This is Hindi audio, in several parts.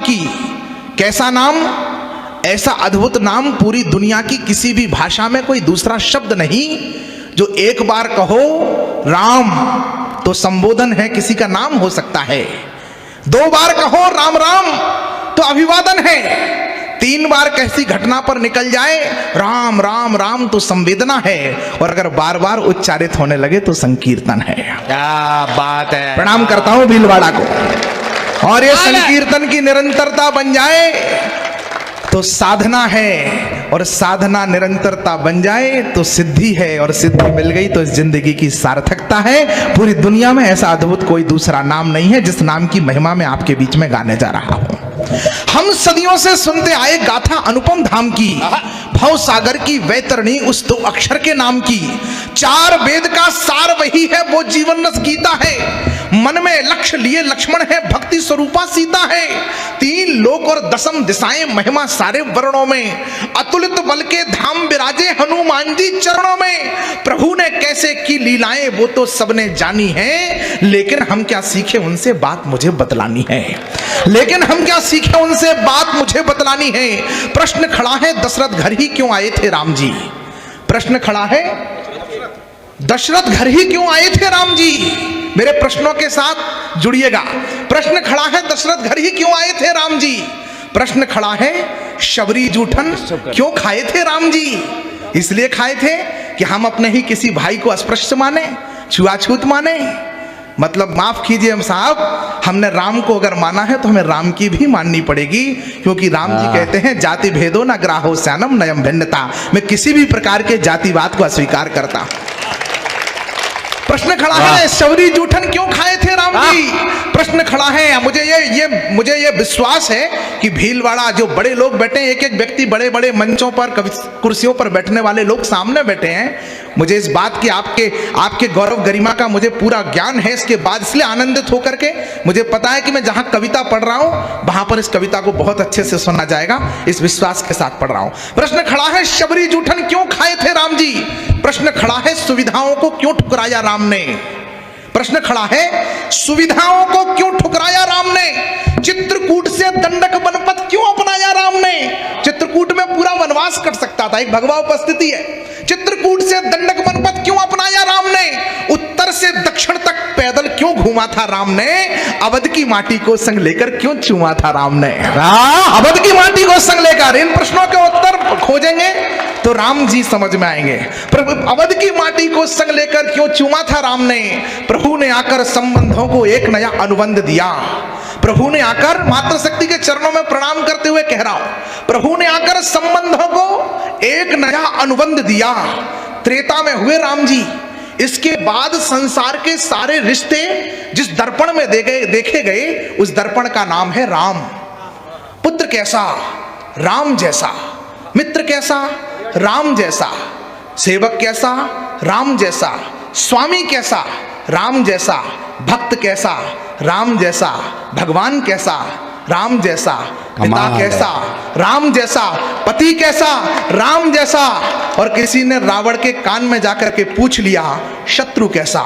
की। कैसा नाम? ऐसा अद्भुत नाम पूरी दुनिया की किसी भी भाषा में कोई दूसरा शब्द नहीं जो एक बार कहो राम तो संबोधन है, किसी का नाम हो सकता है। 2 बार कहो राम राम तो अभिवादन है। 3 बार कैसी घटना पर निकल जाए राम राम राम तो संवेदना है। और अगर बार बार उच्चारित होने लगे तो संकीर्तन है। क्या बात है। प्रणाम करता हूं भीलवाड़ा को। और ये संकीर्तन की निरंतरता बन जाए तो साधना है, और साधना निरंतरता बन जाए तो सिद्धि है, और सिद्धि मिल गई तो इस जिंदगी की सार्थकता है। पूरी दुनिया में ऐसा अद्भुत कोई दूसरा नाम नहीं है जिस नाम की महिमा मैं आपके बीच में गाने जा रहा हूं। हम सदियों से सुनते आए गाथा अनुपम धाम की, भव सागर की वैतरणी उस 2 अक्षर के नाम की। 4 वेद का सार वही है, वो जीवन रस गीता है। मन में लक्ष्य लिए लक्ष्मण है, भक्ति स्वरूपा सीता है। 3 लोक और 10 दिशाएं महिमा सारे वर्णों में। अतुलित बल के धाम विराजे हनुमान जी चरणों में। प्रभु ने कैसे की लीलाएं वो तो सबने जानी है, लेकिन हम क्या सीखे उनसे बात मुझे बतलानी है। लेकिन हम क्या सीखे उनसे बात मुझे बतलानी है। प्रश्न खड़ा है दशरथ घर ही क्यों आए थे राम जी। प्रश्न खड़ा है दशरथ घर ही क्यों आए थे राम जी। मेरे प्रश्नों के साथ जुड़िएगा। प्रश्न खड़ा है दशरथ घर ही क्यों आए थे राम जी। प्रश्न खड़ा है शबरी जूठन क्यों खाए थे राम जी। इसलिए खाए थे कि हम अपने ही किसी भाई को अस्पृश्य माने, छुआछूत माने। मतलब माफ कीजिए हम साहब, हमने राम को अगर माना है तो हमें राम की भी माननी पड़ेगी, क्योंकि राम जी कहते हैं जाति भेदो न ग्राहो सैनम नयम भिन्नता। मैं किसी भी प्रकार के जातिवाद को अस्वीकार करता। प्रश्न खड़ा है शबरी जूठन क्यों खाए थे राम जी। प्रश्न खड़ा है, मुझे ये विश्वास है कि भीलवाड़ा जो बड़े लोग बैठे हैं, एक एक व्यक्ति बड़े बड़े मंचों पर कुर्सियों पर बैठने वाले लोग सामने बैठे हैं। मुझे इस बात की आपके गौरव गरिमा का मुझे पूरा ज्ञान है। इसके बाद इसलिए आनंदित होकर के मुझे पता है कि मैं जहां कविता पढ़ रहा हूं वहां पर इस कविता को बहुत अच्छे से सुना जाएगा, इस विश्वास के साथ पढ़ रहा हूं। प्रश्न खड़ा है शबरी जूठन क्यों खाए थे राम जी। प्रश्न खड़ा है सुविधाओं को क्यों ठुकराया राम ने। प्रश्न खड़ा है सुविधाओं को क्यों ठुकराया राम ने। चित्रकूट से दंडक बनपत क्यों अपनाया राम ने। चित्रकूट में पूरा वनवास कट सकता था, एक भगवा उपस्थिति है। चित्रकूट से दंडक बनपत क्यों अपनाया राम ने। उत्तर से दक्षिण तक पैदल क्यों घूमा था राम ने। अवध की माटी को संग लेकर क्यों चूमा था राम ने। अवध की माटी को संग लेकर, इन प्रश्नों के उत्तर खोजेंगे तो राम जी समझ में आएंगे। अवध की माटी को संग लेकर क्यों चूमा था राम ने। प्रभु ने आकर संबंधों को एक नया अनुबंध दिया। प्रभु ने आकर, मातृशक्ति के चरणों में प्रणाम करते हुए कह रहा हूं, प्रभु ने आकर संबंधों को एक नया अनुबंध दिया। त्रेता में हुए राम जी। इसके बाद संसार के सारे रिश्ते जिस दर्पण में देखे गए उस दर्पण का नाम है राम। पुत्र कैसा, राम जैसा। मित्र कैसा, राम जैसा। सेवक कैसा, राम जैसा। स्वामी कैसा, राम जैसा। भक्त कैसा, राम जैसा। भगवान कैसा, राम जैसा। पिता कैसा, राम जैसा। पति कैसा, राम जैसा। और किसी ने रावण के कान में जाकर के पूछ लिया शत्रु कैसा।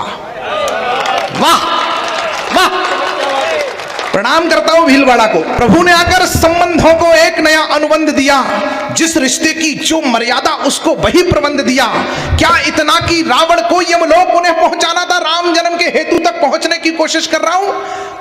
वाह वाह, प्रणाम करता हूं भीलवाड़ा को। प्रभु ने आकर संबंधों को एक नया अनुबंध दिया। जिस रिश्ते की जो मर्यादा उसको वही प्रबंध दिया। क्या इतना कि रावण को यमलोक उन्हें पहुंचाना था। राम जन्म के हेतु तक पहुंचने की कोशिश कर रहा हूं।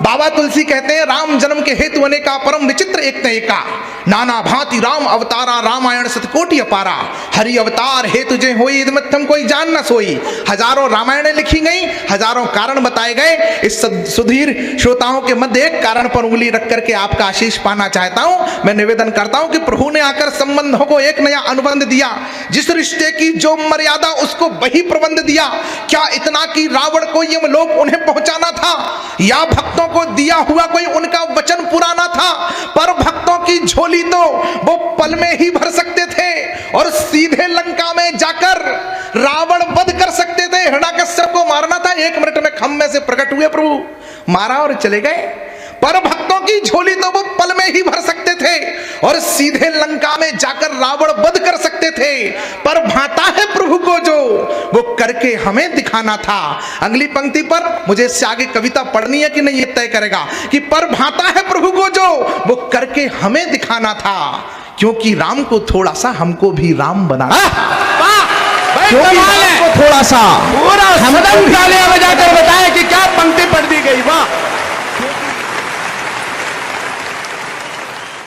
बाबा तुलसी कहते हैं राम जन्म के हेतु होने का परम विचित्र एक न एका। नाना भांति राम अवतारा, रामायण सतकोटि अपारा। हरि अवतार हेतु जे होई इदमत्थम कोई जान न सोई। हजारों रामायणें लिखी गई, हजारों कारण बताए गए। इस सुधीर श्रोताओं के मध्य एक कारण पर उंगली रख करके आपका आशीष पाना चाहता हूं। मैं निवेदन करता हूं कि प्रभु ने आकर संबंधों को एक नया अनुबंध दिया। जिस रिश्ते की जो मर्यादा उसको वही प्रबंध दिया। क्या इतना कि रावण को यमलोक उन्हें पहुंचाना था, या भक्तों को दिया हुआ कोई उनका वचन पुराना था। पर भक्तों की झोली तो वो पल में ही भर सकते थे और सीधे लंका में जाकर रावण वध कर सकते थे। हिरण्याकश्यप को मारना था, 1 मिनट में खम्भे से प्रकट हुए प्रभु, मारा और चले गए। पर भक्तों की झोली तो वो पल में ही भर सकते थे और सीधे लंका में जाकर रावण वध कर सकते थे, पर भाता है प्रभु को जो वो करके हमें दिखाना था। अगली पंक्ति पर मुझे इससे आगे कविता पढ़नी है कि नहीं ये तय करेगा कि पर भाता है प्रभु को जो वो करके हमें दिखाना था, क्योंकि राम को थोड़ा सा हमको भी राम बनाना क्योंकि राम को थोड़ा सा पूरा सदन तालियां बजाकर बताया कि क्या पंक्ति पढ़ दी गई। वाह